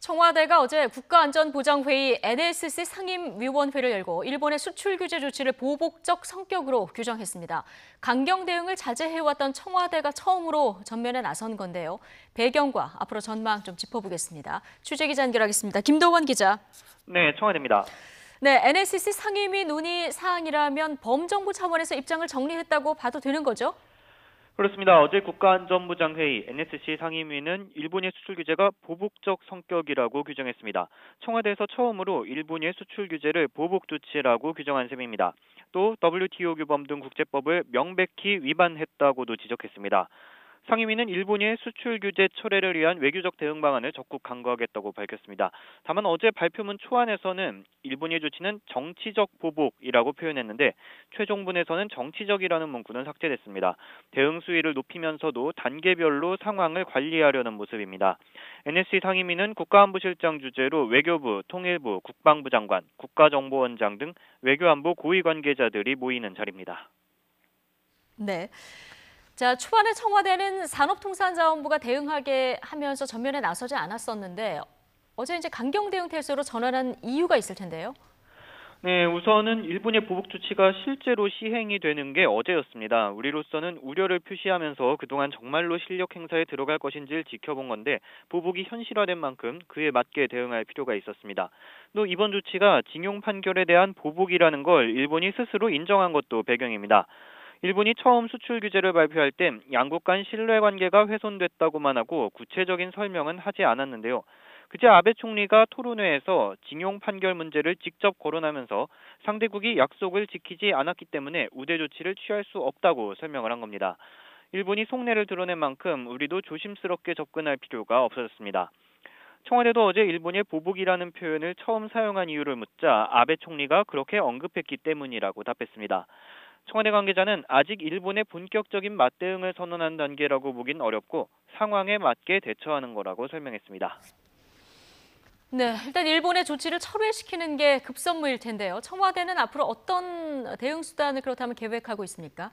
청와대가 어제 국가안전보장회의 NSC 상임위원회를 열고 일본의 수출 규제 조치를 보복적 성격으로 규정했습니다. 강경 대응을 자제해왔던 청와대가 처음으로 전면에 나선 건데요. 배경과 앞으로 전망 좀 짚어보겠습니다. 취재기자 연결하겠습니다. 김도원 기자. 네, 청와대입니다. 네, NSC 상임위 논의 사항이라면 범정부 차원에서 입장을 정리했다고 봐도 되는 거죠? 그렇습니다. 어제 국가안전보장회의 NSC 상임위는 일본의 수출 규제가 보복적 성격이라고 규정했습니다. 청와대에서 처음으로 일본의 수출 규제를 보복 조치라고 규정한 셈입니다. 또 WTO 규범 등 국제법을 명백히 위반했다고도 지적했습니다. 상임위는 일본의 수출 규제 철회를 위한 외교적 대응 방안을 적극 강구하겠다고 밝혔습니다. 다만 어제 발표문 초안에서는 일본의 조치는 정치적 보복이라고 표현했는데 최종문에서는 정치적이라는 문구는 삭제됐습니다. 대응 수위를 높이면서도 단계별로 상황을 관리하려는 모습입니다. NSC 상임위는 국가안보실장 주재로 외교부, 통일부, 국방부 장관, 국가정보원장 등 외교안보 고위 관계자들이 모이는 자리입니다. 네. 자, 초반에 청와대는 산업통상자원부가 대응하게 하면서 전면에 나서지 않았었는데 어제 이제 강경 대응 태세로 전환한 이유가 있을 텐데요. 네, 우선은 일본의 보복 조치가 실제로 시행이 되는 게 어제였습니다. 우리로서는 우려를 표시하면서 그동안 정말로 실력 행사에 들어갈 것인지를 지켜본 건데 보복이 현실화된 만큼 그에 맞게 대응할 필요가 있었습니다. 또 이번 조치가 징용 판결에 대한 보복이라는 걸 일본이 스스로 인정한 것도 배경입니다. 일본이 처음 수출 규제를 발표할 때 양국 간 신뢰관계가 훼손됐다고만 하고 구체적인 설명은 하지 않았는데요. 그제 아베 총리가 토론회에서 징용 판결 문제를 직접 거론하면서 상대국이 약속을 지키지 않았기 때문에 우대 조치를 취할 수 없다고 설명을 한 겁니다. 일본이 속내를 드러낸 만큼 우리도 조심스럽게 접근할 필요가 없어졌습니다. 청와대도 어제 일본의 보복이라는 표현을 처음 사용한 이유를 묻자 아베 총리가 그렇게 언급했기 때문이라고 답했습니다. 청와대 관계자는 아직 일본의 본격적인 맞대응을 선언한 단계라고 보긴 어렵고 상황에 맞게 대처하는 거라고 설명했습니다. 네, 일단 일본의 조치를 철회시키는 게 급선무일 텐데요. 청와대는 앞으로 어떤 대응 수단을 그렇다면 계획하고 있습니까?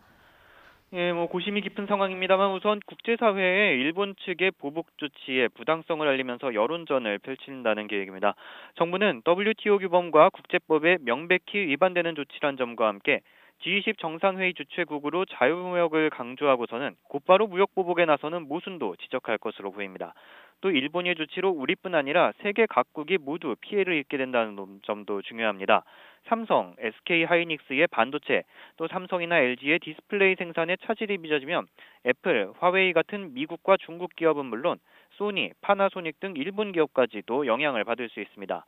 예, 고심이 깊은 상황입니다만 우선 국제사회에 일본 측의 보복 조치의 부당성을 알리면서 여론전을 펼친다는 계획입니다. 정부는 WTO 규범과 국제법에 명백히 위반되는 조치란 점과 함께 G20 정상회의 주최국으로 자유무역을 강조하고서는 곧바로 무역 보복에 나서는 모순도 지적할 것으로 보입니다. 또 일본의 조치로 우리뿐 아니라 세계 각국이 모두 피해를 입게 된다는 점도 중요합니다. 삼성, SK 하이닉스의 반도체, 또 삼성이나 LG의 디스플레이 생산에 차질이 빚어지면 애플, 화웨이 같은 미국과 중국 기업은 물론 소니, 파나소닉 등 일본 기업까지도 영향을 받을 수 있습니다.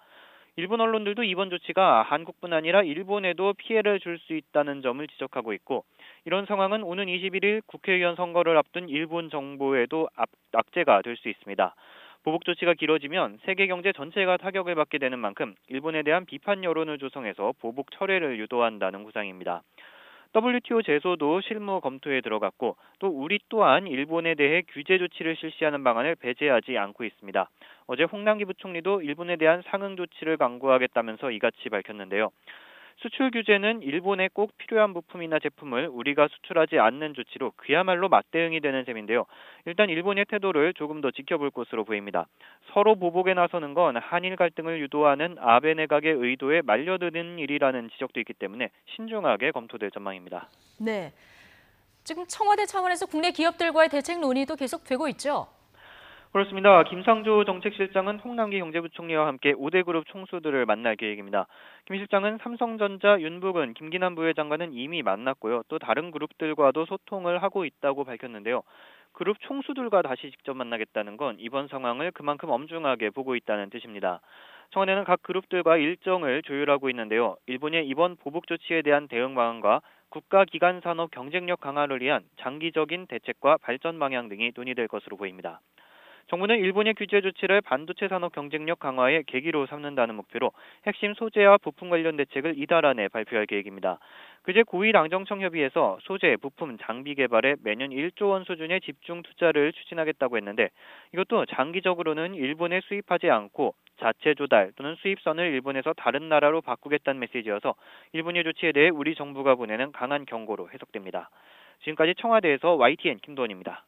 일본 언론들도 이번 조치가 한국뿐 아니라 일본에도 피해를 줄 수 있다는 점을 지적하고 있고 이런 상황은 오는 21일 국회의원 선거를 앞둔 일본 정부에도 악재가 될 수 있습니다. 보복 조치가 길어지면 세계 경제 전체가 타격을 받게 되는 만큼 일본에 대한 비판 여론을 조성해서 보복 철회를 유도한다는 구상입니다. WTO 제소도 실무 검토에 들어갔고 또 우리 또한 일본에 대해 규제 조치를 실시하는 방안을 배제하지 않고 있습니다. 어제 홍남기 부총리도 일본에 대한 상응 조치를 강구하겠다면서 이같이 밝혔는데요. 수출 규제는 일본에 꼭 필요한 부품이나 제품을 우리가 수출하지 않는 조치로 그야말로 맞대응이 되는 셈인데요. 일단 일본의 태도를 조금 더 지켜볼 것으로 보입니다. 서로 보복에 나서는 건 한일 갈등을 유도하는 아베 내각의 의도에 말려드는 일이라는 지적도 있기 때문에 신중하게 검토될 전망입니다. 네, 지금 청와대 차원에서 국내 기업들과의 대책 논의도 계속되고 있죠? 그렇습니다. 김상조 정책실장은 홍남기 경제부총리와 함께 5대 그룹 총수들을 만날 계획입니다. 김 실장은 삼성전자 윤북은 김기남 부회장과는 이미 만났고요. 또 다른 그룹들과도 소통을 하고 있다고 밝혔는데요. 그룹 총수들과 다시 직접 만나겠다는 건 이번 상황을 그만큼 엄중하게 보고 있다는 뜻입니다. 청와대는 각 그룹들과 일정을 조율하고 있는데요. 일본의 이번 보복 조치에 대한 대응 방안과 국가기관 산업 경쟁력 강화를 위한 장기적인 대책과 발전 방향 등이 논의될 것으로 보입니다. 정부는 일본의 규제 조치를 반도체 산업 경쟁력 강화의 계기로 삼는다는 목표로 핵심 소재와 부품 관련 대책을 이달 안에 발표할 계획입니다. 그제 고위랑정청협의회에서 소재, 부품, 장비 개발에 매년 1조 원 수준의 집중 투자를 추진하겠다고 했는데 이것도 장기적으로는 일본에 수입하지 않고 자체 조달 또는 수입선을 일본에서 다른 나라로 바꾸겠다는 메시지여서 일본의 조치에 대해 우리 정부가 보내는 강한 경고로 해석됩니다. 지금까지 청와대에서 YTN 김도원입니다.